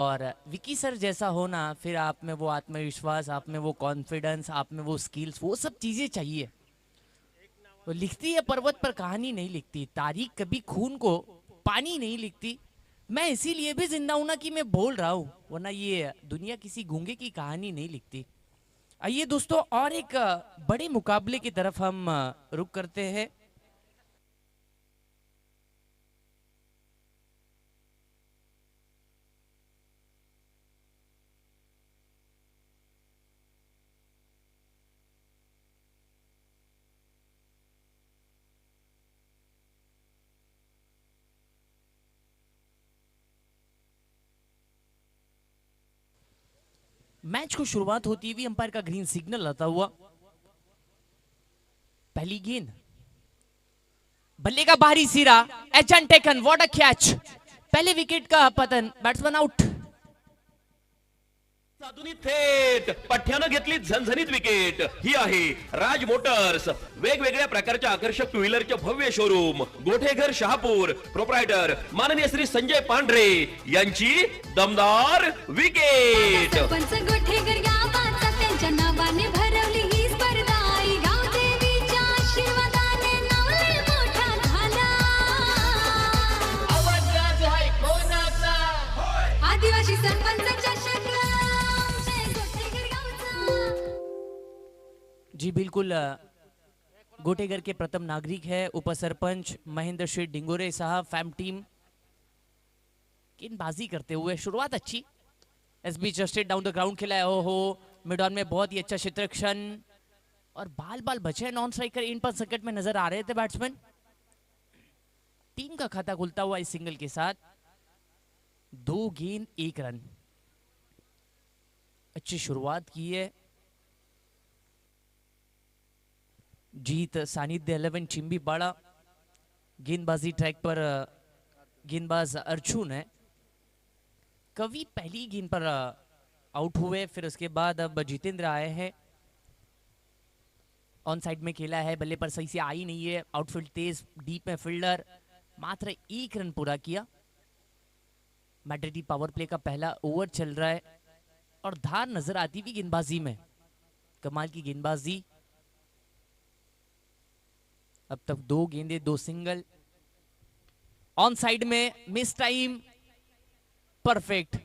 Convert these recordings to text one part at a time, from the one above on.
और विकी सर जैसा होना, फिर आप में वो आत्मविश्वास, आप में वो कॉन्फिडेंस, आप में वो स्किल्स, वो सब चीजें चाहिए। वो लिखती है पर्वत पर कहानी नहीं लिखती, तारीख कभी खून को पानी नहीं लिखती। मैं इसीलिए भी जिंदा हूं ना कि मैं बोल रहा हूं, वरना ये दुनिया किसी गूंगे की कहानी नहीं लिखती। आइए दोस्तों, और एक बड़े मुकाबले की तरफ हम रुख करते हैं। मैच को शुरुआत होती हुई अंपायर का ग्रीन सिग्नल आता हुआ। पहली गेंद, बल्ले का बाहरी सिरा, H end taken, what a catch. पहले विकेट का पतन, बैट्समैन आउट। साधुनी थेट पठ्यानं घेतली झणझणीत विकेट। ही आहे राज मोटर्स, वेगवेगळ्या प्रकारच्या आकर्षक टू व्हीलरचे भव्य शोरूम, गोठेघर शहापूर, प्रोप्रायटर माननीय श्री संजय पांढरे यांची दमदार विकेट। सरपंच गोठेकर गावाचा त्यांच्या नावाने भरवली ही स्पर्धा, आई गावदेवीच्या आशीर्वादाने नाव लय मोठा झाला। आवाज राज आहे कोणाचा? आदिवासी सरपंचाच्या आमचे गोठेकर गावचा। जी बिल्कुल, गोटेगर के प्रथम नागरिक है उपसरपंच महेंद्र शेठ डिंगोरे साहब। फैम टीम गेंदबाजी करते हुए, शुरुआत अच्छी, एसबी जस्टेड डाउन द ग्राउंड खेला है। ओहो, मिड ऑन में बहुत ही अच्छा क्षेत्ररक्षण, और बाल बाल बचे नॉन स्ट्राइकर इन पर संकट में नजर आ रहे थे बैट्समैन। टीम का खाता खुलता हुआ इस सिंगल के साथ। 2 गेंद 1 रन, अच्छी शुरुआत की है। जीत सानिध्य 11 चिंबी बाड़ा, गेंदबाजी ट्रैक पर गेंदबाज अर्जुन है। कवि पहली गेंद पर आउट हुए, फिर उसके बाद अब जितेंद्र आए हैं। ऑन साइड में खेला है, बल्ले पर सही से आई नहीं है, आउटफील्ड तेज, डीप में फील्डर, मात्र 1 रन पूरा किया। मैड्रिडी पावर प्ले का पहला ओवर चल रहा है, और धार नजर आती हुई गेंदबाजी में, कमाल की गेंदबाजी। अब तक 2 गेंदे 2 सिंगल, ऑन साइड में मिस टाइम, परफेक्ट,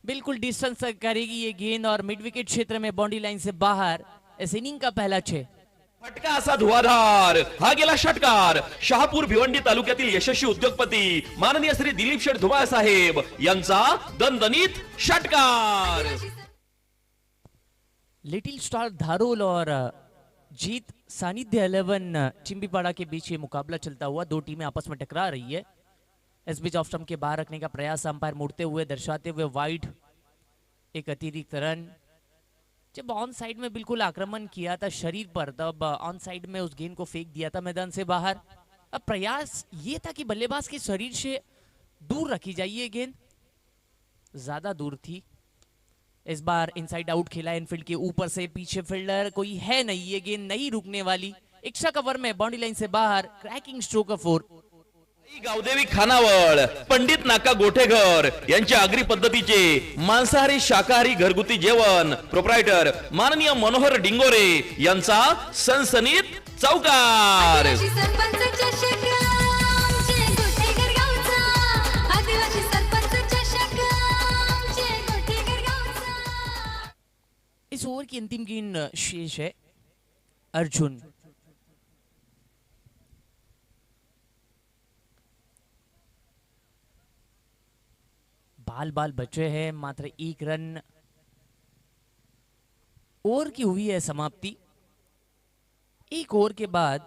बिल्कुल डिस्टेंस करेगी ये गेंद, और मिड विकेट क्षेत्र में बाउंड्री लाइन से बाहर। इस इनिंग का पहला 6। फटका असा धुवाधार, हा गेला षटकार। शहापूर भिवंडी तालुक्यातील यशस्वी उद्योगपती माननीय श्री दिलीप शेठ धुमाळ साहेब यांचा दणदणीत षटकार। लिटिल स्टार धारोल और जीत सानिध्य 11 चिंबीपाड़ा के बीच ये मुकाबला चलता हुआ। 2 टीमें आपस में टकरा रही है। इस बीच ऑफ स्टंप के बाहर रखने का प्रयास अंपायर मुड़ते हुए दर्शाते हुए वाइड, एक अतिरिक्त रन। जब ऑन साइड में बिल्कुल आक्रमण किया था शरीर पर, तब ऑन साइड में उस गेंद को फेंक दिया था मैदान से बाहर। अब प्रयास ये था कि बल्लेबाज के शरीर से दूर रखी जाइए गेंद, ज्यादा दूर थी। इस बार इनसाइड आउट खेला इनफील्ड के ऊपर से, पीछे फील्डर कोई है नहीं, ये गेंद नहीं रुकने वाली। एक्स्ट्रा कवर में बाउंड्री लाइन से बाहर, क्रैकिंग स्ट्रोक ऑफ 4। गावदेवी खानावळ, पंडित नाका गोठेघर यांच्या आगरी पद्धतीचे मांसाहारी शाकाहारी घरगुती जेवण, प्रोप्रायटर माननीय मनोहर डिंगोरे यांचा सनसनीत चौकार। आदिवासी सरपंचाच्या आमचे गोठेकर गावचा। आदिवासी सरपंचाच्या आमचे गोठेकर गावचा। इस ओवर की अंतिम गेंद शेष है अर्जुन। बाल बाल बचे हैं, मात्र 1 रन। ओवर की हुई है समाप्ति। 1 ओवर के बाद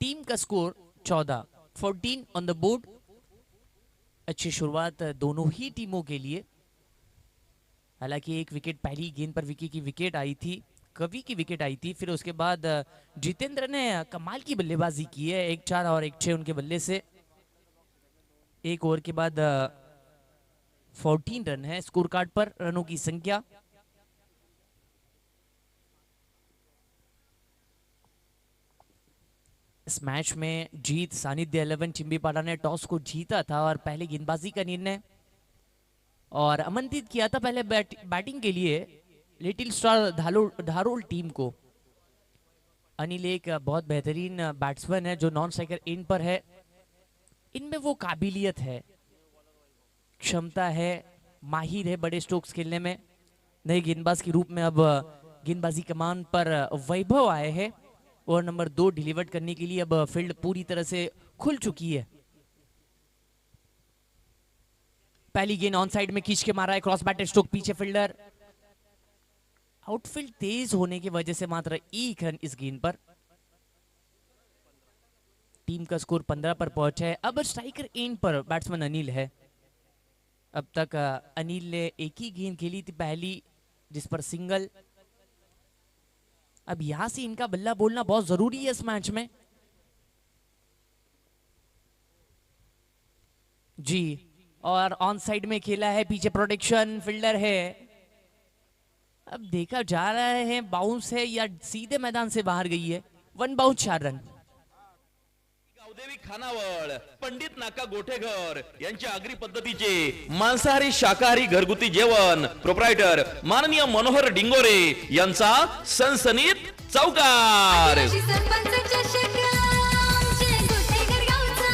टीम का स्कोर 14 ऑन द बोर्ड। अच्छी शुरुआत दोनों ही टीमों के लिए। हालांकि 1 विकेट पहली गेंद पर विकी की विकेट आई थी, कवि की विकेट आई थी, फिर उसके बाद जितेंद्र ने कमाल की बल्लेबाजी की है, 1 4 और 1 6 उनके बल्ले से। 1 ओवर के बाद 14 रन है स्कोर कार्ड पर, रनों की संख्या। इस मैच में जीत सानिध्य 11 चिंबीपाड़ा ने टॉस को जीता था और पहले गेंदबाजी का निर्णय। और आमंत्रित किया था पहले बैटिंग के लिए लिटिल स्टार धारोल टीम को। अनिल एक बहुत बेहतरीन बैट्समैन है जो नॉन स्ट्राइकर इन पर है। इनमें वो काबिलियत है, क्षमता है, माहिर है बड़े स्ट्रोक्स खेलने में। नए गेंदबाज के रूप में अब गेंदबाजी कमान पर वैभव आए हैं। ओवर नंबर 2 डिलीवर करने के लिए अब फील्ड पूरी तरह से खुल चुकी है। पहली गेंद ऑन साइड में खींच के मारा है, क्रॉस बैटेड स्ट्रोक, पीछे फील्डर। आउटफील्ड तेज होने की वजह से मात्र 1 रन इस गेंद पर। टीम का स्कोर 15 पर पहुंचा है। अब स्ट्राइकर एंड पर बैट्समैन अनिल है। अब तक अनिल ने एक ही गेंद खेली थी पहली, जिस पर सिंगल। अब यहां से इनका बल्ला बोलना बहुत जरूरी है इस मैच में। जी, और ऑन साइड में खेला है, पीछे प्रोटेक्शन, फील्डर है। अब देखा जा रहा है बाउंस है या सीधे मैदान से बाहर गई है। 1 बाउंस 4 रन। गावदेवी खानावळ, पंडित नाका गोठेघर यांच्या आगरी पद्धतीचे मांसाहारी शाकाहारी घरगुती जेवण, प्रोप्रायटर माननीय मनोहर डिंगोरे यांचा सनसनीत चौकार। आदिवासी सरपंच चषक आमचे गोठेघर गावचा,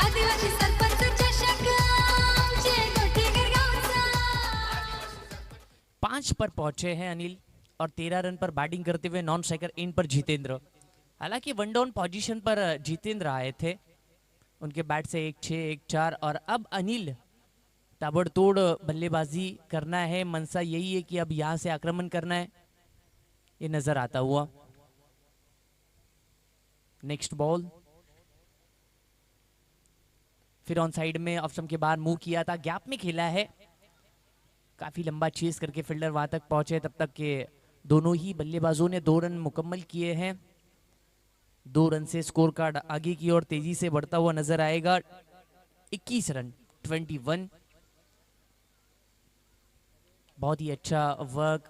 आदिवासी सरपंच चषक आमचे गोठेघर गावचा। 5 पर पहुंचे हैं अनिल और 13 रन पर बैटिंग करते हुए नॉन स्ट्राइकर इन पर जितेंद्र। हालांकि 1 डाउन पोजीशन पर जितेंद्र आए थे, उनके बैट से 1-6 1-4। और अब अनिल ताबड़तोड़ बल्लेबाजी करना है, मनसा यही है कि अब यहां से आक्रमण करना है, ये नजर आता हुआ। नेक्स्ट बॉल, फिर ऑन साइड में ऑफ स्टंप के बाहर मूव किया था, गैप में खेला है, काफी लंबा चेस करके फील्डर वहां तक पहुंचे। तब तक के दोनों ही बल्लेबाजों ने 2 रन मुकम्मल किए हैं। 2 रन से स्कोर कार्ड आगे की ओर तेजी से बढ़ता हुआ नजर आएगा। 21 रन 21। बहुत ही अच्छा work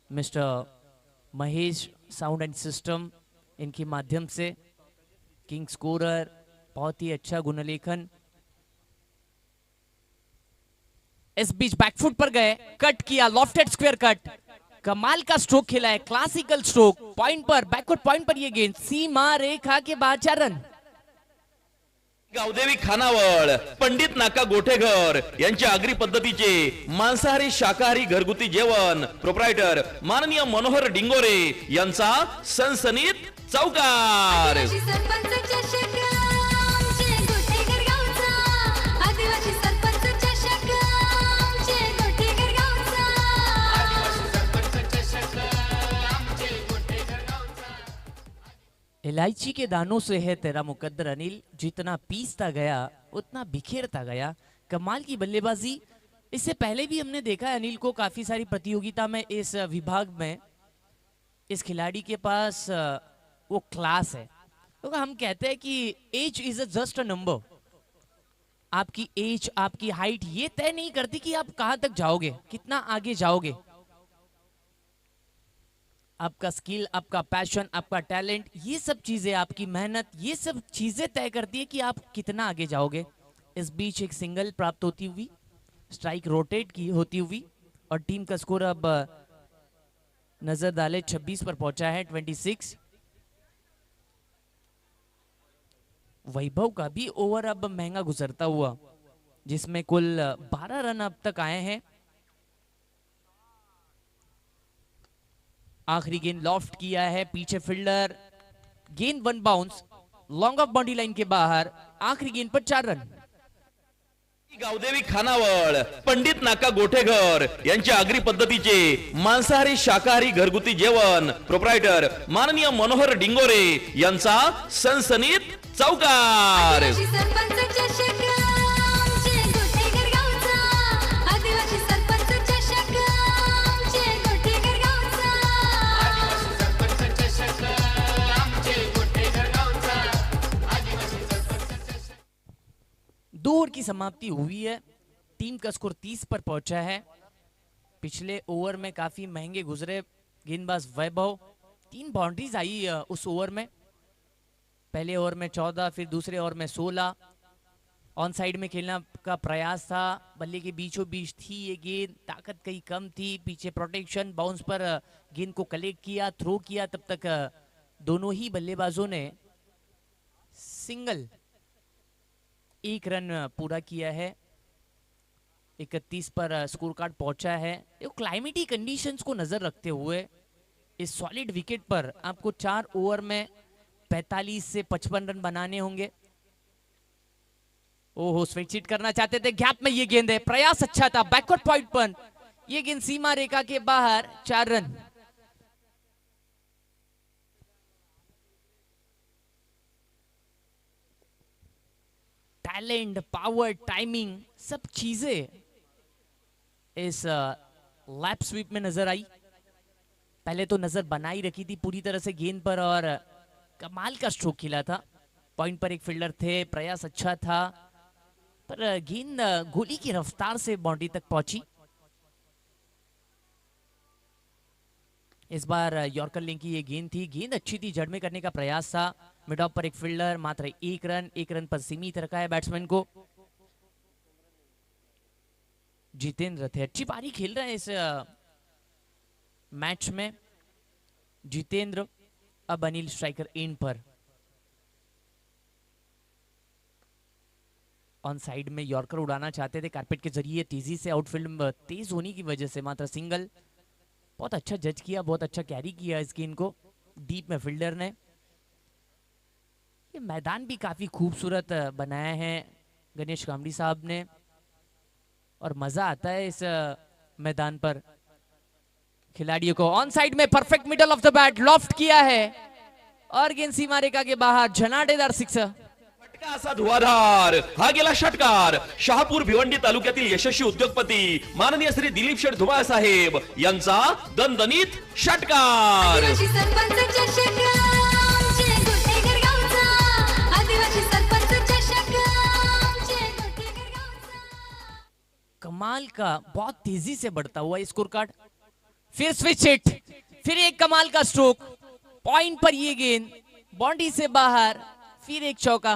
mister Mahesh sound end system, इनके माध्यम से किंग स्कोरर, बहुत ही अच्छा गुणलेखन। इस बीच बैकफुट पर गए, कट किया, लॉफ्टेड स्क्वायर कट, कमाल का स्ट्रोक खेला है, क्लासिकल स्ट्रोक, पॉइंट पर, बैकवर्ड पॉइंट पर ये गेंद सीमा रेखा के बाद 4 रन। गावदेवी खानावळ, पंडित नाका गोठेघर यांच्या आगरी पद्धतीचे मांसाहारी शाकाहारी घरगुती जेवण, प्रोप्रायटर माननीय मनोहर डिंगोरे यांचा सनसनीत चौकार। आदिवासी सरपंच चषक आमचे गोठेघर गावचा, आदिवासी सरपंच चषक आमचे गोठेघर गावचा। इलायची के दानों से है तेरा मुकद्दर अनिल, जितना पीसता गया उतना बिखेरता गया। कमाल की बल्लेबाजी। इससे पहले भी हमने देखा है अनिल को काफी सारी प्रतियोगिता में, इस विभाग में। इस खिलाड़ी के पास वो क्लास है। तो हम कहते हैं कि age is just a number. आपकी एज, आपकी हाइट ये तय नहीं करती कि आप कहां तक जाओगे, कितना आगे जाओगे। आपका स्किल, आपका पैशन, आपका टैलेंट, ये सब चीजें, आपकी मेहनत, ये सब चीजें तय करती है कि आप कितना आगे जाओगे। इस बीच एक सिंगल प्राप्त होती हुई, स्ट्राइक रोटेट की होती हुई, और टीम का स्कोर अब नजर डाले 26 पर पहुंचा है, 26। वैभव का भी ओवर अब महंगा गुजरता हुआ, जिसमें कुल 12 रन अब तक आए हैं। आखिरी गेंद लॉफ्ट किया है, पीछे फील्डर, गेंद 1 bounce, long off boundary line के बाहर। आखिरी गेंद पर 4 रन। गावदेवी खानावळ, पंडित नाका गोठेघर यांच्या आगरी पद्धतीचे मांसाहारी शाकाहारी घरगुती जेवण, प्रोप्रायटर माननीय मनोहर डिंगोरे यांचा सनसनीत चौकार। आदिवासी सरपंच चषक आमचे गोठेघर गावचा, आदिवासी सरपंच चषक आमचे गोठेघर गावचा। दो ओवर की समाप्ति हुई है, टीम का स्कोर 30 पर पहुंचा है। पिछले ओवर में काफी महंगे गुजरे गेंदबाज वैभव। 3 बाउंड्रीज आई उस ओवर में। पहले ओवर में 14, फिर दूसरे ओवर में 16। ऑन साइड में खेलना का प्रयास था, बल्ले के बीचों बीच थी ये गेंद, ताकत कहीं कम थी, पीछे प्रोटेक्शन, बाउंस पर गेंद को कलेक्ट किया, थ्रो किया, तब तक दोनों ही बल्लेबाजों ने सिंगल एक रन पूरा किया है। 31 पर स्कोर कार्ड पहुंचा है। क्लाइमेटी कंडीशंस को नजर रखते हुए इस सॉलिड विकेट पर आपको 4 ओवर में 45 से 55 रन बनाने होंगे। ओहो, स्विच हिट करना चाहते थे, गैप में ये गेंद है, प्रयास अच्छा था, बैकवर्ड पॉइंट पर ये गेंद सीमा रेखा के बाहर, 4 रन। टैलेंट, पावर, टाइमिंग, सब चीजें इस लैप स्वीप में नजर आई। पहले तो नजर बनाई रखी थी पूरी तरह से गेंद पर और कमाल का स्ट्रोक खेला था। पॉइंट पर एक फील्डर थे, प्रयास अच्छा था, पर गेंद गोली की रफ्तार से बाउंड्री तक पहुंची। इस बार यॉर्कर लिंक की ये गेंद थी, गेंद अच्छी थी, जड़ में करने का प्रयास था। मिड ऑफ पर एक फील्डर, मात्र एक रन पर सीमित रखा है बैट्समैन को। जितेंद्र थे, अच्छी पारी खेल रहे हैं इस मैच में जितेंद्र। अब Anil striker end per. On side में यॉर्कर उड़ाना चाहते थे कारपेट के जरिए, तेजी से आउटफील्ड तेज होने की वजह से मात्र सिंगल। बहुत अच्छा जज किया, बहुत अच्छा कैरी किया इस गेंद को डीप में फील्डर ने। ये मैदान भी काफी खूबसूरत बनाया है गणेश कामड़ी साहब ने और मजा आता है इस मैदान पर खिलाड़ियों को। ऑन साइड में perfect middle of the bat loft किया है और गेंद सीमा रेखा के बाहर, झनाटेदार सिक्सर। फटका असा धुवाधार, हा गेला षटकार। शहापूर भिवंडी तालुक्यातील यशस्वी उद्योगपती माननीय श्री दिलीप शेठ धुमाळ साहेब यांचा दणदणीत षटकार। आदिवासी सरपंच चषक आमचे गोटेकर गावचा, आदिवासी सरपंच चषक आमचे गोटेकर गावचा। कमाल का, बहुत तेजी से बढ़ता हुआ स्कोर कार्ड। फिर स्विच हिट, फिर एक कमाल का स्ट्रोक, पॉइंट पर ये गेंद बाउंड्री से बाहर, फिर एक चौका।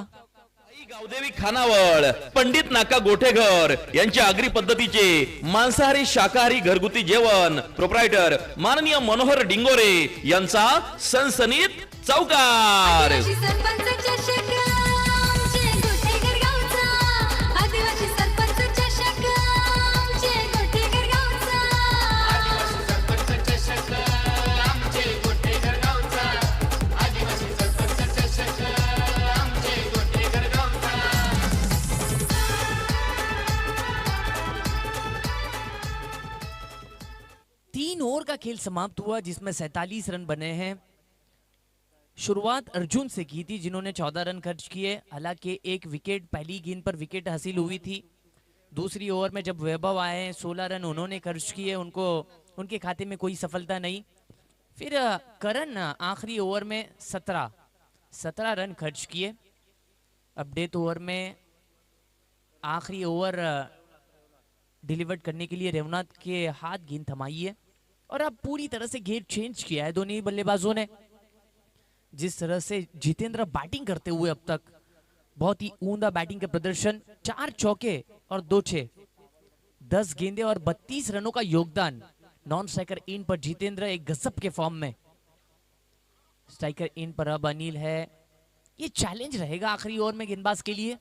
गावदेवी खानावळ, पंडित नाका गोठेघर यांच्या आगरी पद्धतीचे मांसाहारी शाकाहारी घरगुती जेवण प्रोप्रायटर माननीय मनोहर डिंगोरे यांचा सनसनीत चौकार। आदिवासी सरपंच चषक आमचे गोटेकर गावचा, आदिवासी सरपंच चषक आमचे गोटेकर गावचा। आदिवासी सरपंच चषक आमचे गोटेघर गावचा, आदिवासी सरपंच चषक आमचे गोटेघर गावचा। 3 ओवर का खेल समाप्त हुआ जिसमें 47 रन बने हैं। शुरुआत अर्जुन से की थी जिन्होंने 14 रन खर्च किए। हालांकि एक विकेट, पहली गेंद पर विकेट हासिल हुई थी। दूसरी ओवर में जब वैभव आए 16 रन उन्होंने खर्च किए, उनके खाते में कोई सफलता नहीं। फिर करण आखिरी ओवर में 17 रन खर्च किए। अपडेट ओवर में आखिरी ओवर डिलीवर करने के लिए रेवनाथ के हाथ गेंद थमाई है और अब पूरी तरह से गेट चेंज किया है दोनों ही बल्लेबाजों ने। जिस तरह से जितेंद्र बैटिंग करते हुए अब तक बहुत ही उम्दा बैटिंग का प्रदर्शन, 4 चौके और 2 6, 10 गेंदे और 32 रनों का योगदान। नॉन स्ट्राइकर इन पर जितेंद्र एक गजब के फॉर्म में। स्ट्राइकर इन पर अब अनिल है। ये चैलेंज रहेगा आखिरी ओवर में गेंदबाज के लिए।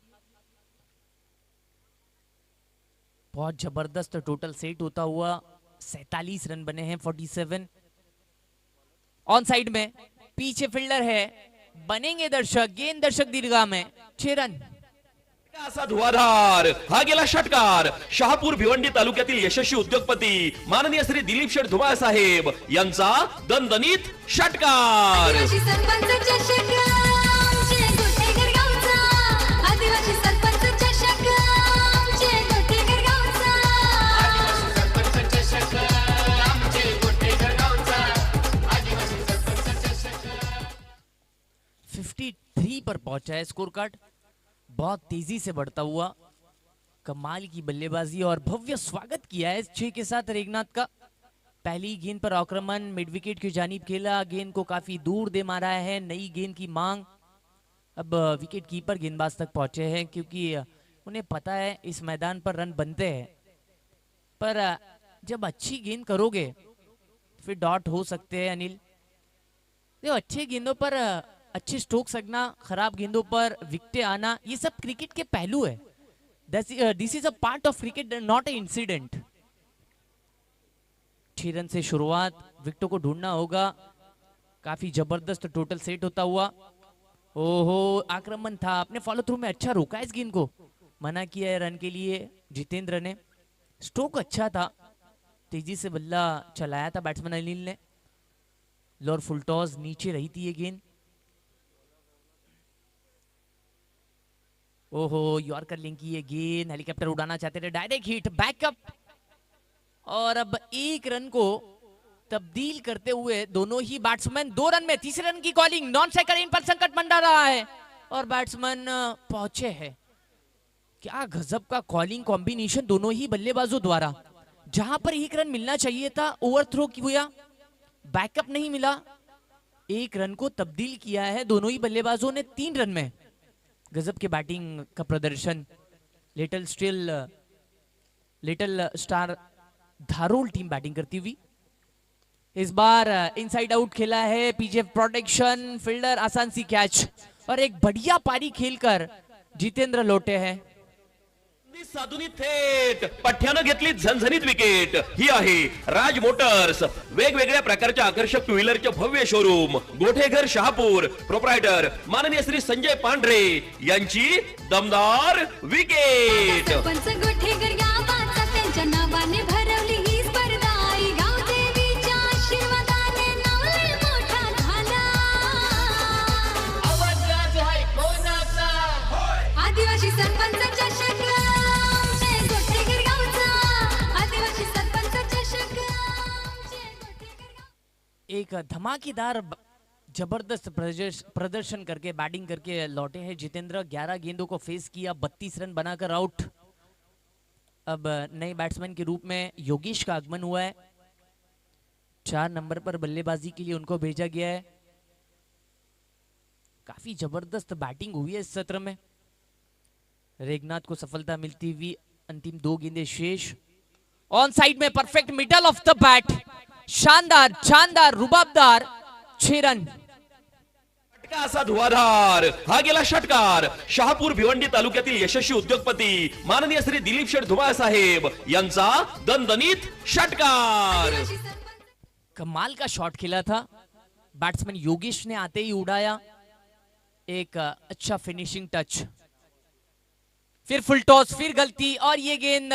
बहुत जबरदस्त टोटल सेट होता हुआ 47 रन बने हैं, 47। ऑन साइड में पीछे फील्डर है, बनेंगे दर्शक, गेंद दर्शक दीर्घा में, 6 रन। असा धुवाधार, हा गेला षटकार। शहापूर भिवंडी तालुक्यातील यशस्वी उद्योगपती माननीय श्री दिलीप शेठ धुमाळ साहेब यांचा दणदणीत षटकार। आदिवासी सरपंच चषक आमचे गोटेकर गावचा, आदिवासी सरपंच चषक आमचे गोटेकर गावचा। आदिवासी सरपंच चषक आमचे गोटेघर गावचा, आदिवासी सरपंच चषक। 53 पर पहुंचा है स्कोर कार्ड, बहुत तेजी से बढ़ता हुआ। कमाल की बल्लेबाजी और भव्य स्वागत किया है 6 के साथ रेगनाथ का। पहली गेंद पर आक्रमण मिड विकेट की जानिब खेला, गेंद को काफी दूर दे मारा है। नई गेंद की मांग, अब विकेट कीपर गेंदबाज तक पहुंचे हैं क्योंकि उन्हें पता है इस मैदान पर रन बनते हैं, पर जब अच्छी गेंद करोगे फिर डॉट हो सकते हैं अनिल। देखो अच्छे गेंदों पर अच्छे स्ट्रोक लगना, खराब गेंदों पर विकेटें आना, ये सब क्रिकेट के पहलू है। This is a part of cricket, not a incident. 6 run से शुरुआत, विकेटों को ढूंढना होगा। काफी जबरदस्त टोटल सेट होता हुआ। ओहो, आक्रमण था, अपने फॉलो थ्रू में अच्छा रोका इस गेंद को, मना किया है रन के लिए जितेंद्र ने। स्ट्रोक अच्छा था, तेजी से बल्ला चलाया था बैट्समैन अनिल ने। लोअर फुल टॉस नीचे रही थी ये गेंद। ओहो, यॉर्कर लिंक की ये गेंद, हेलीकॉप्टर उड़ाना चाहते थे, डायरेक्ट हिट, बैकअप। और अब 1 रन को तब्दील करते हुए दोनों ही बैट्समैन 2 रन में, तीसरे रन की कॉलिंग, नॉन स्ट्राइकर इन पर संकट मंडरा रहा है और बैट्समैन पहुंचे हैं। क्या गजब का कॉलिंग कॉम्बिनेशन दोनों ही बल्लेबाजों द्वारा। जहां पर 1 रन मिलना चाहिए था ओवर थ्रो किया, बैकअप नहीं मिला, 1 रन को तब्दील किया है दोनों ही बल्लेबाजों ने 3 रन में। गजब के बैटिंग का प्रदर्शन। लिटिल स्टार धारोल टीम बैटिंग करती हुई। इस बार इनसाइड आउट खेला है पीजीएफ प्रोटेक्शन, फील्डर आसान सी कैच और एक बढ़िया पारी खेलकर जितेंद्र लौटे हैं। साधुनी थेट पठ्यानं घेतली झणझणीत विकेट। ही आहे राज मोटर्स, वेगवेगळ्या प्रकारच्या आकर्षक टू व्हीलरचे भव्य शोरूम, गोठेघर शहापूर, प्रोप्रायटर माननीय श्री संजय पांढरे यांची दमदार विकेट। सरपंच गोठेकर गावाचा त्यांच्या नावाने भरवली ही स्पर्धा आई गाव देवीच्या आशीर्वादाने नावले मोठा झाला। आवाज राज आहे कोणाचा? आदिवासी सरपंच चषक आमचे गोठेकर गावचा, आदिवासी सरपंच चषक आमचे गोठेकर गाव। एक धमाकेदार जबरदस्त प्रदर्शन करके बैटिंग करके लौटे हैं जितेंद्र। 11 गेंदों को फेस किया, 32 रन बनाकर आउट। अब नए बैट्समैन के रूप में योगेश का आगमन हुआ है। 4 नंबर पर बल्लेबाजी के लिए उनको भेजा गया है। काफी जबरदस्त बैटिंग हुई है इस सत्र में। रेगनाथ को सफलता मिलती हुई, अंतिम 2 गेंदें शेष। ऑन साइड में perfect middle of the bat, शानदार शानदार रुबाबदार 6 रन। षटका असा धुवाधार, हा गेला षटकार। शहापूर भिवंडी तालुक्यातील यशस्वी उद्योगपती माननीय श्री दिलीप शेठ धुमाळ साहेब यांचा दणदणीत षटकार। आदिवासी सरपंच कमाल का शॉट खेला था बैट्समैन योगेश ने, आते ही उड़ाया। एक अच्छा फिनिशिंग टच, फिर फुल टॉस, फिर गलती और ये गेंद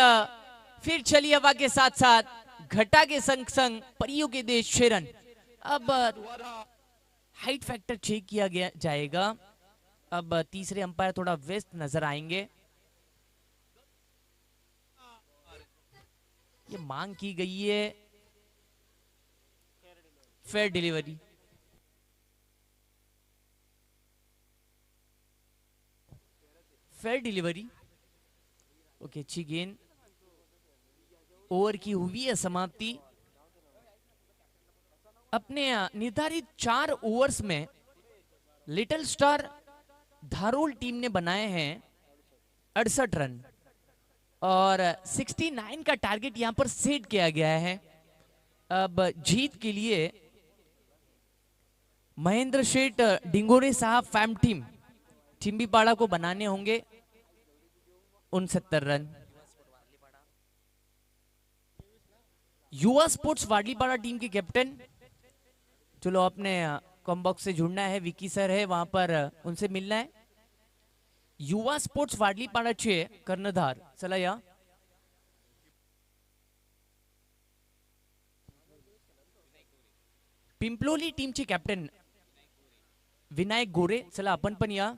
फिर चली हवा के साथ साथ, घटा के संग संग परियों के देश 6 रन। अब हाइट फैक्टर चेक किया गया जाएगा। अब तीसरे अंपायर थोड़ा व्यस्त नजर आएंगे। ये मांग की गई है fair delivery. Fair delivery, okay, अच्छी गेंद। ओवर की हुई है समाप्ति। अपने निर्धारित 4 ओवर्स में लिटिल स्टार धारोल टीम ने बनाए हैं 68 रन और 69 का टारगेट यहां पर सेट किया गया है। अब जीत के लिए महेंद्र शेठ डिंगोरे साहब फैम टीम चिंबीपाड़ा को बनाने होंगे 69 रन। युवा स्पोर्ट्स वाडलीपाड़ा टीम के कैप्टन, चलो अपने कॉम्बॉक्स से जुड़ना है, विकी सर है वहां पर, उनसे मिलना है। युवा स्पोर्ट्स वाडलीपाड़ाचे कर्णधार, चला या। पिंपलोली टीमचे कॅप्टन विनायक गोरे, चला आपण पण या।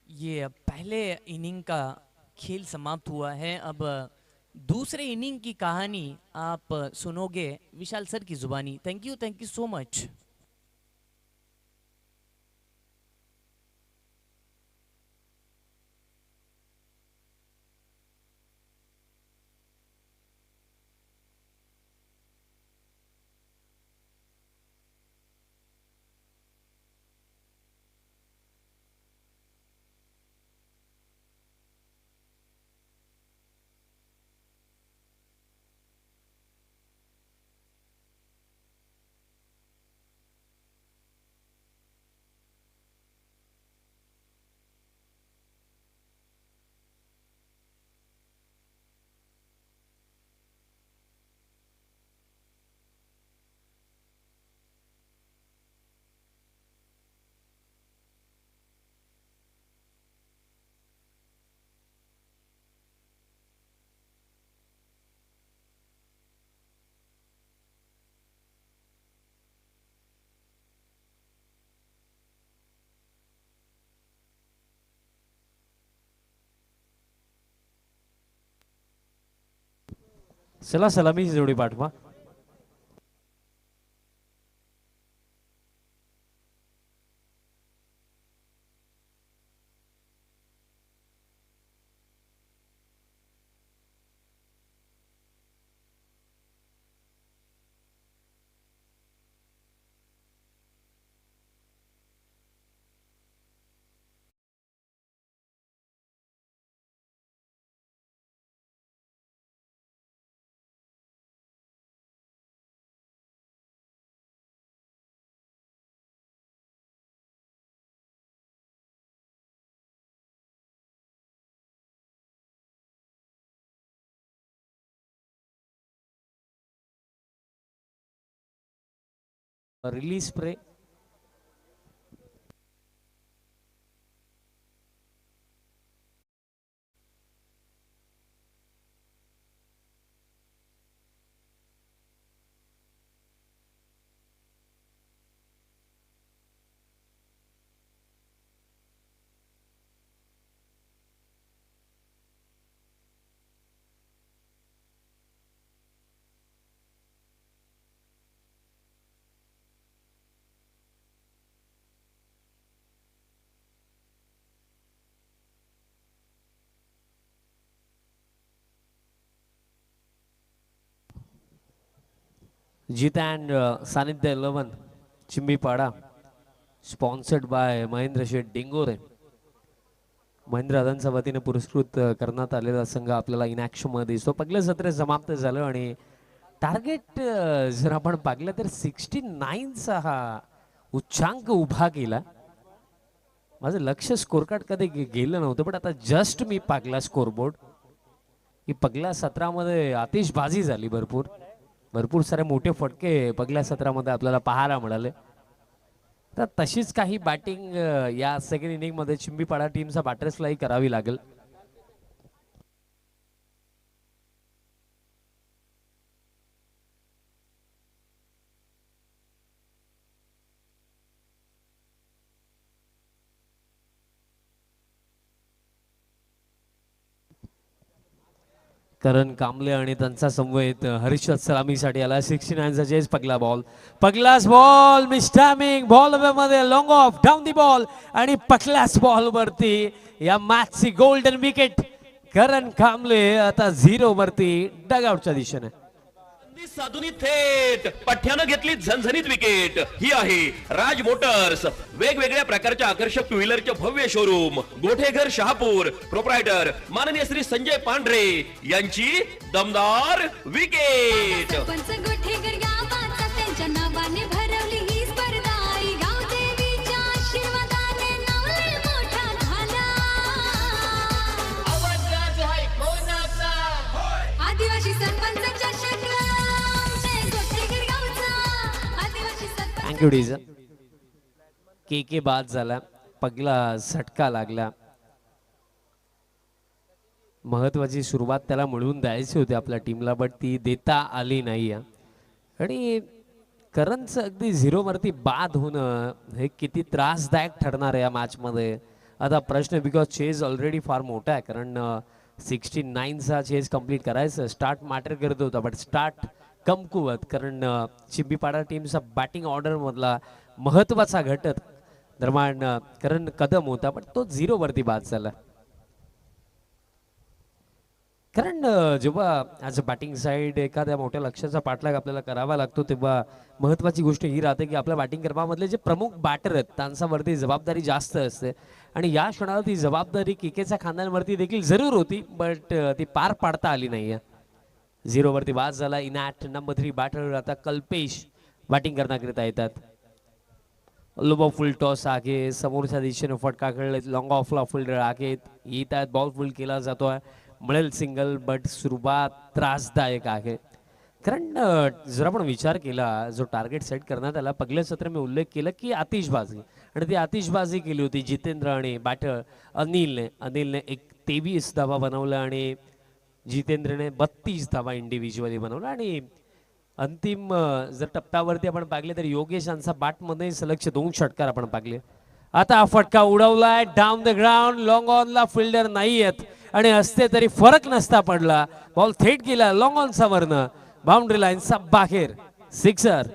ये पहले इनिंग का खेल समाप्त हुआ है। अब दूसरे इनिंग की कहानी आप सुनोगे विशाल सर की जुबानी। Thank you so much. चला सलामीची जोडी पाठवा. Release spray. Jeet and Sanidhya 11 Chimbipada sponsored by Mahendra शेठ डिंगोरे. महेंद्र दादांच्या वतीने पुरस्कृत करण्यात आलेला संघ आपल्याला इनॅक्शन मध्ये दिसतो. पहिलं सत्र समाप्त झालं आणि टार्गेट जर आपण पाहिलं तर 69चा हा उच्चांक उभा केला. माझं लक्ष स्कोर कार्ड कधी गेलं नव्हतं पण आता जस्ट मी पागला स्कोरबोर्ड की पहिल्या सत्रामध्ये आतिषबाजी झाली. भरपूर सारे मोठे फटके पहिल्या सत्रामध्ये आपल्याला पाहायला मिळाले. तर तशीच काही बॅटिंग या सेकंड इनिंग मध्ये चिंबीपाडा टीमचा बॅटर्सलाही करावी लागेल. करण कांबळे आणि त्यांचा समवेत हर्षद सलामीसाठी आला. 69चा चेस पगलास बॉल मिस्टॅमिंग बॉल मध्ये long of down the ball आणि पगलास बॉल वरती या मॅचची गोल्डन विकेट. करण कांबळे आता 0 वरती डगआउटच्या दिशेने. साधुनी थेट पठ्यानं घेतली झणझणीत विकेट. ही आहे राज मोटर्स, वेगवेगळ्या प्रकारच्या आकर्षक टू व्हीलरचे भव्य शोरूम, गोठेघर शहापूर. प्रोप्रायटर माननीय श्री संजय पांढरे यांची दमदार विकेट. सरपंच गोठेकर गावाचा त्यांच्या नावाने भरवली ही स्पर्धा. आई गाव देवीच्या आशीर्वादाने नाव लय मोठा झाला. आवाज राज आहे कोणाचा? आदिवासी सरपंचाच्या शक्र जय गोठेकर गावचा. आदिवासी सरपंच थँक्यू डीज. के बाद झाला. पगला झटका लागला. महत्वाची सुरुवात त्याला मिळवून द्यायची होती आपल्या टीमला बट ती देता आली नाही. आणि करणचं अगदी 0 वरती बाद होणं हे किती त्रासदायक ठरणार आहे या मॅच मध्ये. आता प्रश्न बिकॉज चेज ऑलरेडी फार मोठा आहे कारण 69चा चेस कम्प्लीट करायचं. स्टार्ट मॅटर करत होता बट स्टार्ट कमकुवत, कारण चिंबीपाडा टीमचा बॅटिंग ऑर्डर मधला महत्वाचा घटक दरम्यान करण कदम होता, पण तो 0 वरती बाद झाला. कारण जेव्हा ॲज अ बॅटिंग साईड एखाद्या मोठ्या लक्ष्याचा पाठलाग आपल्याला करावा लागतो, तेव्हा महत्वाची गोष्ट ही राहते की आपल्या बॅटिंग कर्मामधले जे प्रमुख बॅटर आहेत त्यांच्यावरती जबाबदारी जास्त असते. आणि या क्षणाला ती जबाबदारी केकेच्या खांद्यांवरती देखील जरूर होती, बट ती पार पाडता आली नाहीये. 0 वरती बाद झाला. इन ॲट नंबर 3 बॅटर आता कल्पेश बॅटिंग करण्याकरिता येतात. लोबो फुल टॉस आहे, समोरच्या दिशेने फटका खेळले, लॉंग ऑफला फिल्डर आहेत, येत आहेत, बॉल फुल केला जातोय, मिळेल सिंगल, बट सुरुवात त्रासदायक आहे. कारण जर आपण विचार केला, जो टार्गेट सेट करण्यात आला, पहिल्या सत्र मी उल्लेख केला की आतिषबाजी, आणि ती आतिषबाजी केली होती जितेंद्र आणि बॅटर अनिलने एक 23 धावा बनवला आणि जितेंद्रने 32 धावा इंडिव्हिज्युअली बनवला. आणि अंतिम जर टप्प्यावरती आपण पाहिले तर योगेश यांचा बॅटमध्ये सलग 2 षटकार आपण पाहिले. आता हा फटका उडवलाय डाऊन द ग्राउंड, लॉंग ऑनला फिल्डर नाही आहेत, आणि असते तरी फरक नसता पडला. बॉल थेट गेला लॉंग ऑनचा वरनं बाउंड्री लाईनचा बाहेर. सिक्सर.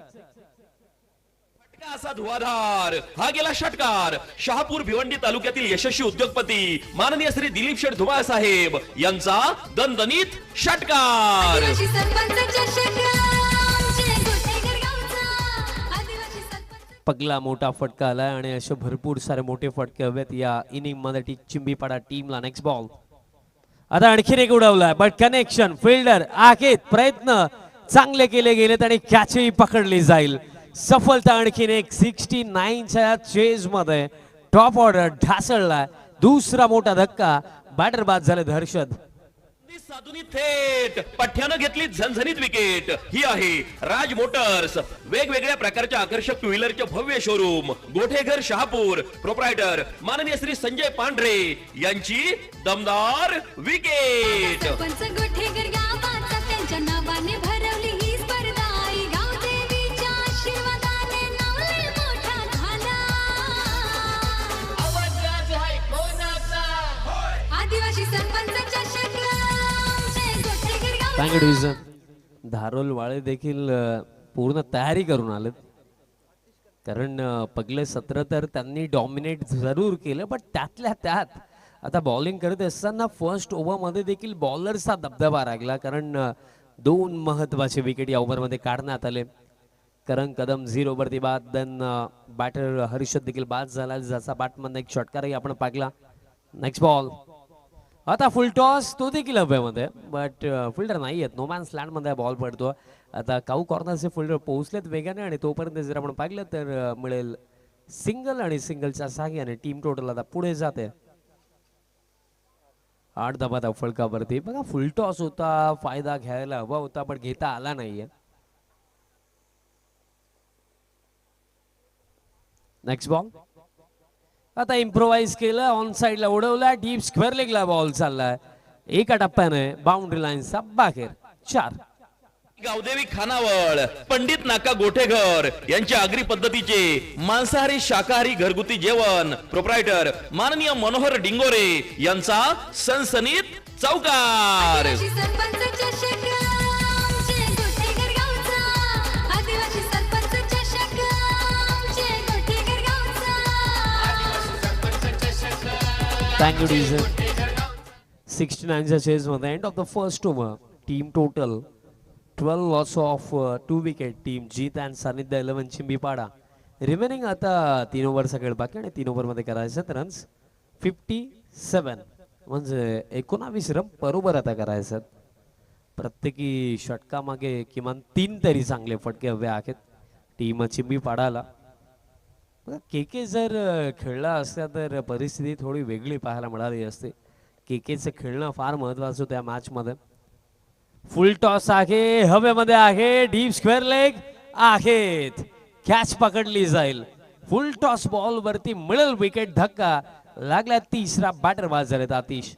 असा धुवाधार हा गेला षटकार. शहापूर भिवंडी तालुक्यातील यशस्वी उद्योगपती माननीय श्री दिलीप शेठ धुमाळ साहेब यांचा दणदणीत षटकार. आदिवासी सरपंच चषक आमचे गोठेघर गावचा. आदिवासी सरपंच पगला मोठा फटका आलाय आणि असे भरपूर सारे मोठे फटके हवेत या इनिंग मध्ये चिंबीपाडा टीमला. Next ball. आता आणखीन एक उडवलाय, बट कनेक्शन फिल्डर आहेत, प्रयत्न चांगले केले गेलेत आणि कॅचही पकडली जाईल. सफलता आणखीन एक. 69च्या चेज मध्ये टॉप ऑर्डर ढासळलाय. दुसरा मोठा धक्का. बॅटर बाद झाले हर्षद. साधुनी थेट पठ्ठ्यानं घेतली झणझणीत विकेट. ही आहे राज मोटर्स, वेगवेगळ्या प्रकारच्या आकर्षक टू व्हीलरचे भव्य शोरूम, गोठेघर शहापूर, प्रोप्रायटर माननीय श्री संजय पांढरे यांची दमदार विकेट. सरपंच गोठेघर गावाचा त्यांच्या नावाने भरवली ही स्पर्धा. आई गावदेवीच्या आशीर्वादाने नाव लय मोठा झाला. आवाज राज आहे कोणाचा? आदिवासी सरपंच चषक आमचे गोठेघर गावचा. चांगलं डिव्हिजन. धारोल वाळे देखील पूर्ण तयारी करून आलेत, कारण पगले सत्र तर त्यांनी डॉमिनेट जरूर केलं, बट त्यातल्या त्यात आता बॉलिंग करत असताना फर्स्ट ओव्हरमध्ये देखील बॉलरचा दबदबा राखला, कारण 2 महत्वाचे विकेट या ओव्हरमध्ये काढण्यात आले. करण कदम 0 वरती बाद. देन बॅटर हर्षद देखील बाद झाला, ज्याचा बॅटमध्ये एक षटकारही आपण पाहिला. Next ball. आता फुल टॉस, तो देखील हवेमध्ये, बट फिल्डर नाही आहेत. नो मॅन्स लँड मध्ये बॉल पडतो. आता काऊ कॉर्नरचे फिल्डर पोहोचलेत वेगाने, आणि तोपर्यंत जर आपण पाहिलं तर मिळेल सिंगल, आणि सिंगलच्या साह्याने टीम टोटल आता पुढे जाते 8 धावा फलकावरती. बघा फुल टॉस होता, फायदा घ्यायला हवा होता, पण घेता आला नाहीये. Next ball. आता इम्प्रोवाइज केलं, ऑन साइडला उडवला, डीप स्क्वेअर लेगला बॉल चाललाय. एका टप्प्याने बाउंड्री लाईनचा बाहेर. 4. गावदेवी खानावळ, पंडित नाका गोठेघर यांच्या आगरी पद्धतीचे मांसाहारी शाकाहारी घरगुती जेवण, प्रोप्रायटर माननीय मनोहर डिंगोरे यांचा सनसनीत चौकार. आदिवासी सरपंच चषक आमचे गोठेघर गावचा. आदिवासी सरपंच चषक आमचे गोठेघर गावचा. सरपंच चषक थँक्यू डिव्हिजन. 69च्या चेज मध्ये end of the first over. Team total 12 loss of 2 wicket. Team Jeet and Sanidhya 11 Chimbipada. Remaining आता 3 ओव्हरचा खेळ बाकी, आणि 3 ओव्हरमध्ये करायचं रन्स 57, म्हणजे 19 रन बरोबर आता करायचं. प्रत्येकी षटकामागे किमान 3 तरी चांगले फटके हवे आहेत टीम चिंबीपाडाला. केके जर खेळला असता तर परिस्थिती थोडी वेगळी पाहायला मिळाली असते. केकेचं खेळणं फार महत्वाचं त्या मॅच मध्ये. फुल टॉस आहे, हवेमध्ये आहे, डीप स्क्वेअर लेग आहेत, कॅच पकडली जाईल. फुल टॉस बॉल वरती मिळेल विकेट. धक्का लागला, तिसरा बॅटर बाद झालेत आतिश.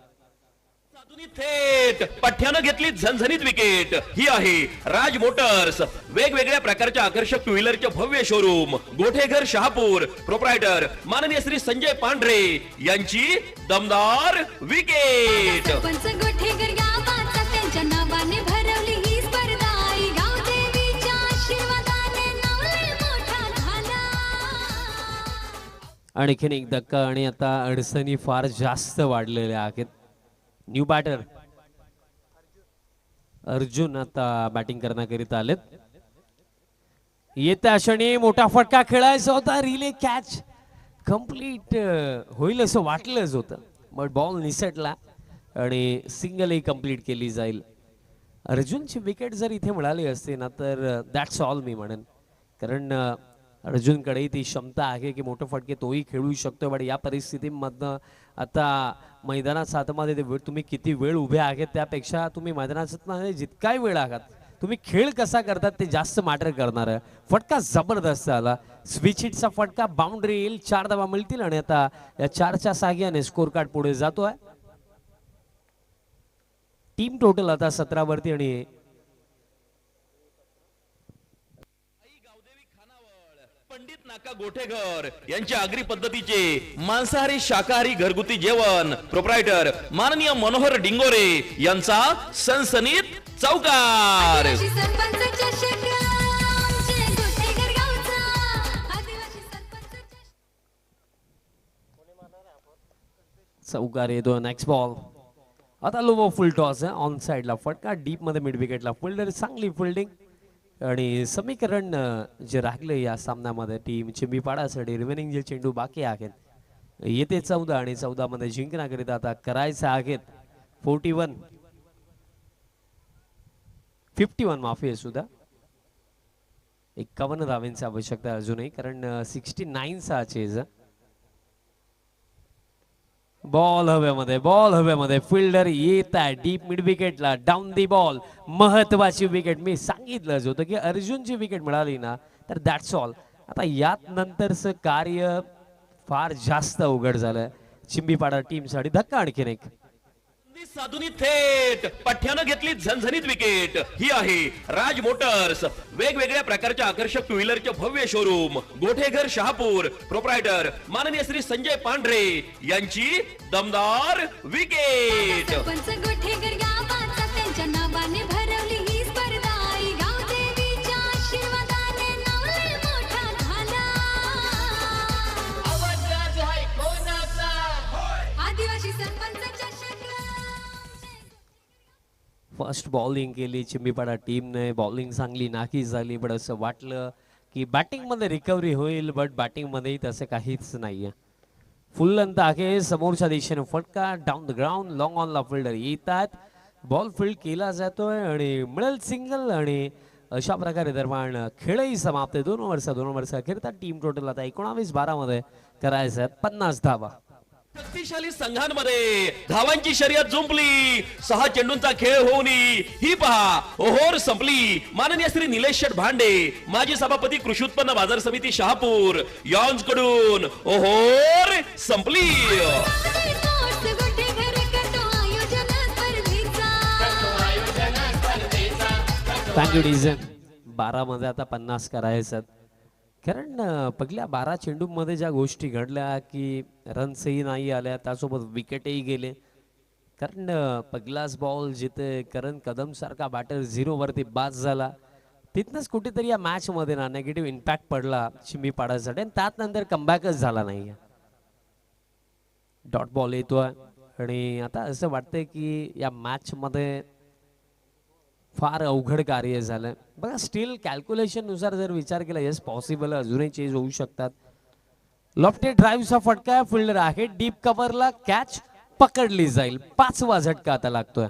थेट पठ्यानं घेतली झणझणीत विकेट. ही आहे राज मोटर्स, वेगवेगळ्या प्रकारच्या आकर्षक टू व्हीलरचे भव्य शोरूम, गोठेघर शहापूर, प्रोप्रायटर माननीय श्री संजय पांढरे यांची दमदार विकेट. सरपंच गोठेकर गावाचा त्यांच्या नावाने भरवली ही स्पर्धा. आई गावदेवीच्या आशीर्वादाने नाव लय मोठा झाला. आणखीन एक धक्का आणि आता अडचणी फार जास्त वाढलेल्या आहेत. न्यू बॅटर अर्जुन आता बॅटिंग करण्याकरिता आलेत. येत्या क्षणी मोठा फटका खेळायचा होता. रिले कॅच कम्प्लीट होईल असं वाटलंच होतं, बट बॉल निसटला आणि सिंगलही कम्प्लीट केली जाईल. अर्जुनची विकेट जर इथे मिळाली असते ना तर दॅट्स ऑल मी म्हणेन, कारण अर्जुनकडे ती क्षमता आहे की मोठे फटके तोही खेळू शकतो. बट या परिस्थितीमधनं आता मैदानात आतमध्ये तुम्ही किती वेळ उभे आहेत त्यापेक्षा तुम्ही मैदानात जितकाही वेळ आहात तुम्ही खेळ कसा करतात ते जास्त मॅटर करणार आहे. फटका जबरदस्त आला, स्विच हिटचा फटका, बाउंड्री येईल, 4 धावा मिळतील आणि आता या 4च्या साहाय्याने स्कोर कार्ड पुढे जातोय. टीम टोटल आता 17 वरती आणि पंडित नाका गोठेघर यांच्या आगरी पद्धतीचे मांसाहारी शाकाहारी घरगुती जेवण, प्रोप्रायटर माननीय मनोहर डिंगोरे यांचा सनसनीत चौकार. आदिवासी सरपंच चषक आमचे गोठेकर गावचा. आदिवासी सरपंच चषक. चौकार येतो. नेक्स्ट बॉल आता लो फुल टॉस आहे, ऑन साइडला फटका, डीप मध्ये मिड विकेटला फिल्डर, चांगली फिल्डिंग आणि समीकरण जे राखले या सामन्यामध्ये टीम चिंबीपाडासाठी. रिमेनिंग जे चेंडू बाकी आहेत येते 14 आणि 14 मध्ये जिंकण्याकरिता आता करायचे आहेत 51 माफी आहे सुद्धा. 51 धावांची आवश्यकता अजूनही, कारण 69चा चेज. बॉल हवेमध्ये फिल्डर येत आहे डीप मिड विकेटला, डाऊन दी बॉल. महत्वाची विकेट, मी सांगितलंच होतं की अर्जुनची विकेट मिळाली ना तर दॅट्स ऑल. आता यात नंतरचं कार्य फार जास्त अवघड झालंय चिंबीपाडा टीमसाठी. धक्का आणखीन एक. साधुनी थेट पठ्यानं घेतली झणझणीत विकेट. ही आहे राज मोटर्स, वेगवेगळ्या प्रकारच्या आकर्षक टू व्हीलरचे भव्य शोरूम, गोठेघर शहापूर, प्रोप्रायटर माननीय श्री संजय पांढरे यांची दमदार विकेट. सरपंच गोठेकर गावाचा त्यांच्या नावाने भरवली ही स्पर्धा. आई गावदेवीच्या आशीर्वादाने नाव लय मोठा झाला. आवाज राज आहे कोणाचा? आदिवासी सरपंच चषक. फर्स्ट बॉलिंग केली चिंबीपाडा टीमने. बॉलिंग चांगली नाकी झाली, पण असं वाटलं की बॅटिंग मध्ये रिकव्हरी होईल, बट बॅटिंग मध्ये तसं काहीच नाहीये. फुल लेंथ आहे, समोरच्या दिशेने फटका, डाऊन द ग्राउंड, लॉंग ऑनला फिल्डर येतात, बॉल फील्ड केला जातोय आणि मिळेल सिंगल. आणि अशा प्रकारे दरम्यान खेळही समाप्त आहे. 2 ओव्हर अखेरता टीम टोटल आता 19-12 मध्ये करायचं आहे 50 धावा. शक्तिशाली संघांमध्ये धावांची शर्यत जुंपली. 6 चेंडूंचा खेळ होऊन ही पहा ओहोर संपली. माननीय श्री निलेश शेठ भांडे, माजी सभापती कृषी उत्पन्न बाजार समिती शहापूर यांच कडून ओहोर संपली. स्पोर्ट्स गोठेकर करतो आयोजन स्पर्धेचा. थँक्यू डिझन. 12 मध्ये आता 50 करायचं, कारण पहिल्या 12 चेंडूमध्ये ज्या गोष्टी घडल्या की रन्सही नाही आल्या, त्यासोबत विकेटही गेले. कारण पहिलाच बॉल जिथे करण कदम सारखा बॅटर 0 वरती बाद झाला, तिथनंच कुठेतरी या मॅच मध्ये ना नेगेटिव्ह इम्पॅक्ट पडला चिंबीपाडासाठी आणि त्यात नंतर कमबॅकच झाला नाही. डॉट बॉल येतोय आणि आता असं वाटतंय की या मॅच मध्ये फार अवघड कार्य झालं बघा. स्टील कॅल्क्युलेशन नुसार जर विचार केला, येस पॉसिबल अजूनही चेंज होऊ शकतात. लॉफ्टेड ड्राईव्हचा फटका, फिल्डर आहे डीप कव्हरला, कॅच पकडली जाईल. 5वा झटका आता लागतोय.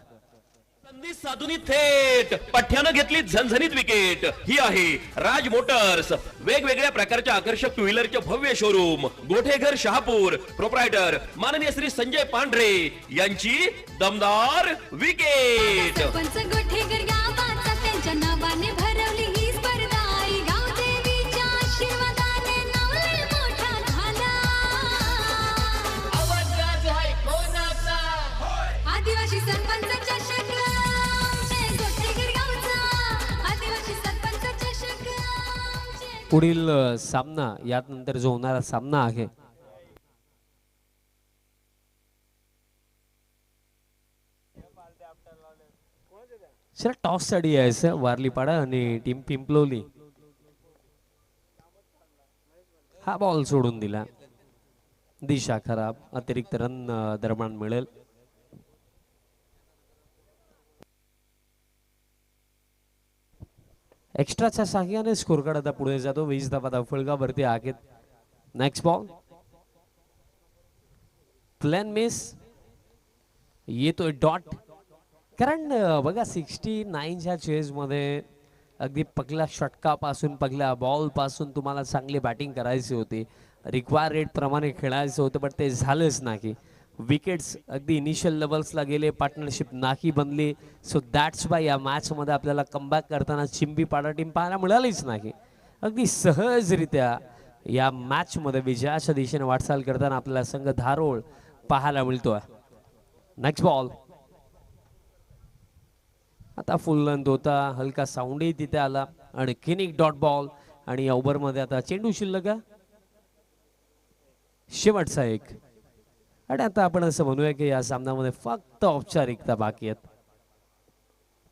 संधी साधुनी थेट पठ्यानं घेतली झणझणीत विकेट. ही आहे राज मोटर्स, वेगवेगळ्या प्रकारच्या आकर्षक टू व्हीलरचे भव्य शोरूम, गोठेघर शहापूर, प्रोप्रायटर माननीय श्री संजय पांढरे यांची दमदार विकेट. सरपंच गोठेकर गावाचा त्यांच्या नावाने भरवली ही स्पर्धा. आई गावदेवीच्या आशीर्वादाने नाव लय मोठा झाला. आवाज राज आहे कोणाचा? आदिवासी सरपंच पुढील सामना यानंतर जो होणारा सामना आहे सर टॉस साठी यायचं वारलीपाडा आणि टीम पिंपलोली. हा बॉल सोडून दिला, दिशा खराब, अतिरिक्त रन दरम्यान मिळेल. एक्स्ट्राच्या साह्याने स्कोर कार्ड आता पुढे जातो. 20 धावा धावफलकावरती आहेत. नेक्स्ट बॉल प्लॅन मिस, येतोय डॉट. कारण बघा 69च्या चेस मध्ये अगदी पहिल्या षटकापासून पहिल्या बॉल पासून तुम्हाला चांगली बॅटिंग करायची होती, रिक्वायर रेट प्रमाणे खेळायचं होतं, पण ते झालंच नाही. विकेट्स अगदी इनिशियल लेवल्सला गेले, पार्टनरशिप नाही बनली. सो दॅट्स बाय या मॅच मध्ये आपल्याला कमबॅक करताना चिंबीपाडा टीम पाहायला मिळालीच नाही. अगदी सहजरित्या या मॅच मध्ये विजयाच्या दिशेने वाटचाल करताना आपल्याला संघ धारोळ पाहायला मिळतोय. नेक्स्ट बॉल आता फुल लेंथ होता, हलका साऊंडही तिथे आला आणि किनिक डॉट बॉल. आणि या ओव्हर मध्ये आता चेंडू शिल्लक शेवटचा एक. आणि आता आपण असं म्हणूया की या सामन्यामध्ये फक्त औपचारिकता बाकी आहेत.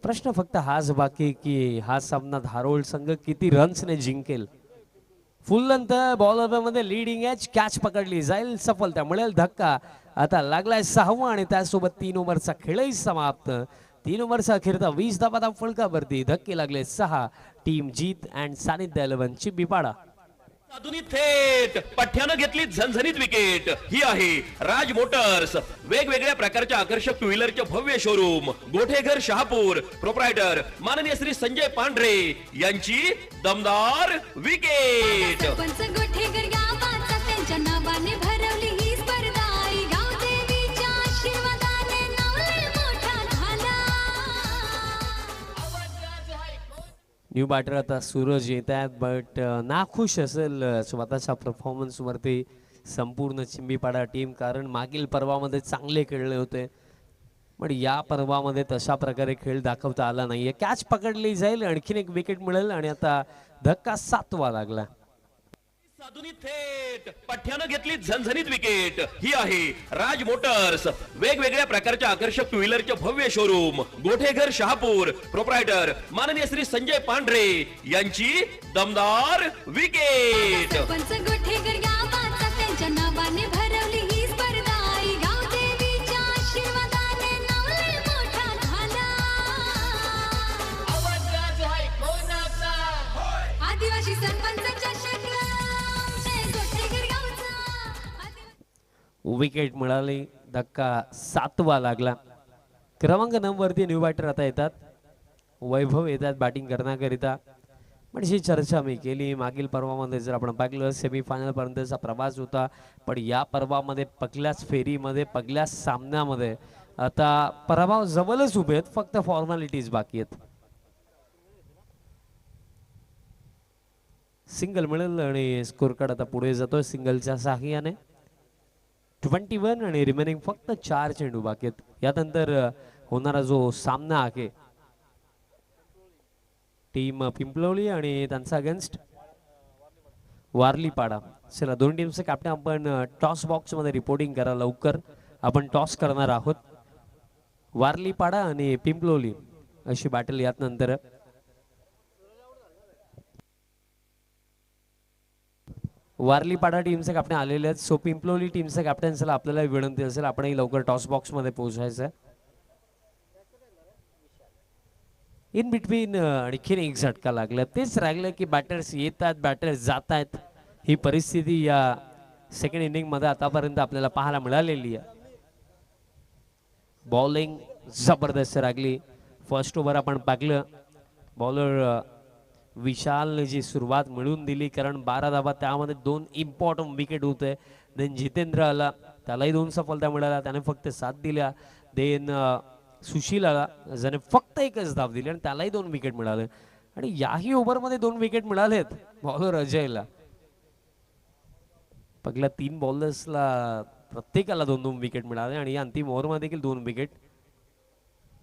प्रश्न फक्त हाच बाकी की हा सामना धारोळ संघ किती रन्सने जिंकेल. फुल लेंथ बॉल मध्ये लीडिंग एज, कॅच पकडली जाईल, सफलता मिळेल, धक्का. आता लागलाय 6वा आणि त्यासोबत 3 ओव्हरचा खेळही समाप्त. 3 ओव्हरचा अखेरचा 20 धावा धावफलकावरती धक्के लागले 6. Team Jeet and Sanidhya 11 Chimbipada. अजूनही थेट पठ्यानं घेतली झणझणीत विकेट. ही आहे राज मोटर्स, वेगवेगळ्या प्रकारच्या आकर्षक टू व्हीलरचे भव्य शोरूम, गोठेघर शहापूर. प्रोप्रायटर माननीय श्री संजय पांढरे यांची दमदार विकेट. सरपंच गोठेकर गावाचा त्यांच्या नावाने भरवली ही स्पर्धा. आई गावदेवीच्या आशीर्वादाने नाव लय मोठा झाला. न्यू बॅटर आता सूरज येत आहेत, बट नाखुश असेल स्वतःच्या परफॉर्मन्स वरती संपूर्ण चिंबीपाडा टीम. कारण मागील पर्वामध्ये चांगले खेळले होते, पण या पर्वामध्ये तशा प्रकारे खेळ दाखवता आला नाहीये. कॅच पकडली जाईल, आणखीन एक विकेट मिळेल आणि आता धक्का 7वा लागला. साधुनी थेट पठ्यानं घेतली झणझणीत विकेट. ही आहे राज मोटर्स, वेगवेगळ्या प्रकारच्या आकर्षक टू व्हीलरचे भव्य शोरूम, गोठेघर शहापूर. प्रोप्रायटर माननीय श्री संजय पांढरे यांची दमदार विकेट. सरपंच गोठेकर गावाचा त्यांच्या नावाने भरवली ही स्पर्धा. आई गावदेवीच्या आशीर्वादाने नाव लय मोठा झाला. आवाज आहे कोणाचा? आदिवासी सरपंचाच्या शंकराम जय गोठेकर गावचा. विकेट मिळाली, धक्का 7वा लागला. क्रमांक 9 वरती न्यू बॅटर आता येतात. वैभव येतात बॅटिंग करण्याकरिता. म्हणजे चर्चा मी केली मागील पर्वामध्ये, जर आपण पाहिलं सेमीफायनल पर्यंतचा प्रवास होता, पण या पर्वामध्ये पहिल्याच फेरीमध्ये पहिल्याच सामन्यामध्ये आता पराभव जवळच उभे आहेत, फक्त फॉर्मॅलिटीज बाकी आहेत. सिंगल मिळेल आणि स्कोर कार्ड आता पुढे जातोय सिंगलच्या साह्याने. 21 आणि रिमेनिंग फक्त 4 चेंडू बाकी आहेत. यानंतर होणारा जो सामना आहे टीम पिंपलोली आणि त्यांचा अगेन्स्ट वारलीपाडा. चला दोन टीमचे कॅप्टन आपण टॉस बॉक्स मध्ये रिपोर्टिंग करा लवकर. आपण टॉस करणार आहोत. वारलीपाडा आणि पिंपलोली अशी बॅटल यानंतर. वारलीपाडा टीमचे कॅप्टन आलेले आहेत. सो पिंपलोली टीमचे कॅप्टन्सला आपल्याला विनंती असेल आपणही लवकर टॉस बॉक्स मध्ये पोहोचायचं आहे. इन बिटवीन आणखीन एक झटका लागला. तेच राहिलं की बॅटर्स येतात बॅटर्स जात आहेत. ही परिस्थिती या सेकंड इनिंग मध्ये आतापर्यंत आपल्याला पाहायला मिळालेली आहे. बॉलिंग जबरदस्त लागली. फर्स्ट ओव्हर आपण पाहिलं बॉलर विशालने जी सुरुवात मिळून दिली, कारण 12 धावा त्यामध्ये 2 इम्पॉर्टंट विकेट होते. देन जितेंद्र आला, त्यालाही 2 सफलता मिळाल्या, त्याने फक्त 7 दिल्या. देन सुशील आला, ज्याने फक्त 1च धाव दिली आणि त्यालाही 2 विकेट मिळाले. आणि याही ओव्हरमध्ये 2 विकेट मिळालेत बॉलर अजयला. पहिल्या 3 बॉलर्सला प्रत्येकाला 2-2 विकेट मिळाले आणि या अंतिम ओव्हरमध्ये देखील 2 विकेट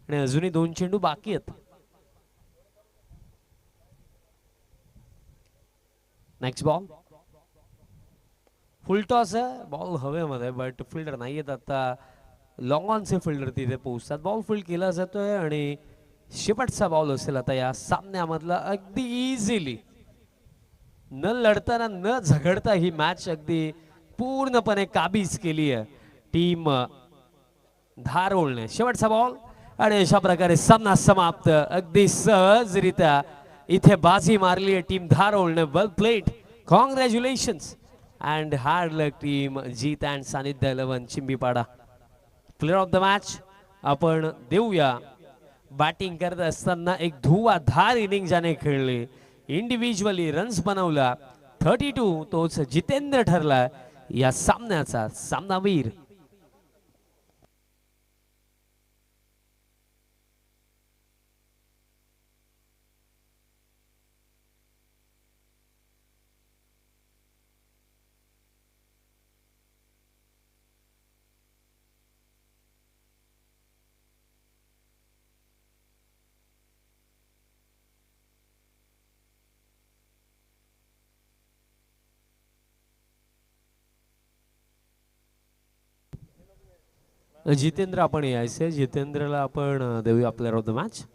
आणि अजूनही 2 चेंडू बाकी आहेत. नेक्स्ट बॉल फुल टॉस आहे, बॉल हवेमध्ये बट फिल्डर नाही येत आता. लॉंग ऑनचे फिल्डर तिथे पोहोचतात. बॉल फील्ड केला जातोय आणि शेवटचा बॉल असेल आता या सामन्यामधला. अगदी इझिली न लढताना न झगडता ही मॅच अगदी पूर्णपणे काबीज केली आहे टीम धारोळने. शेवटचा बॉल आणि अशा प्रकारे सामना समाप्त. अगदी सहजरित्या इथे बाजी मारली आहे टीम धारोळने. Well played, congratulations and hard luck team Jeet and Sanidhya 11 Chimbipada. Player of the match आपण देऊया. बॅटिंग करत असताना एक धुवाधार इनिंग ज्याने खेळले, इंडिव्हिज्युअली रन्स बनवला 32, तोच जितेंद्र ठरला या सामन्याचा सामनावीर. जितेंद्र आपण यायचे, जितेंद्रला आपण देऊया प्लेअर ऑफ द मॅच.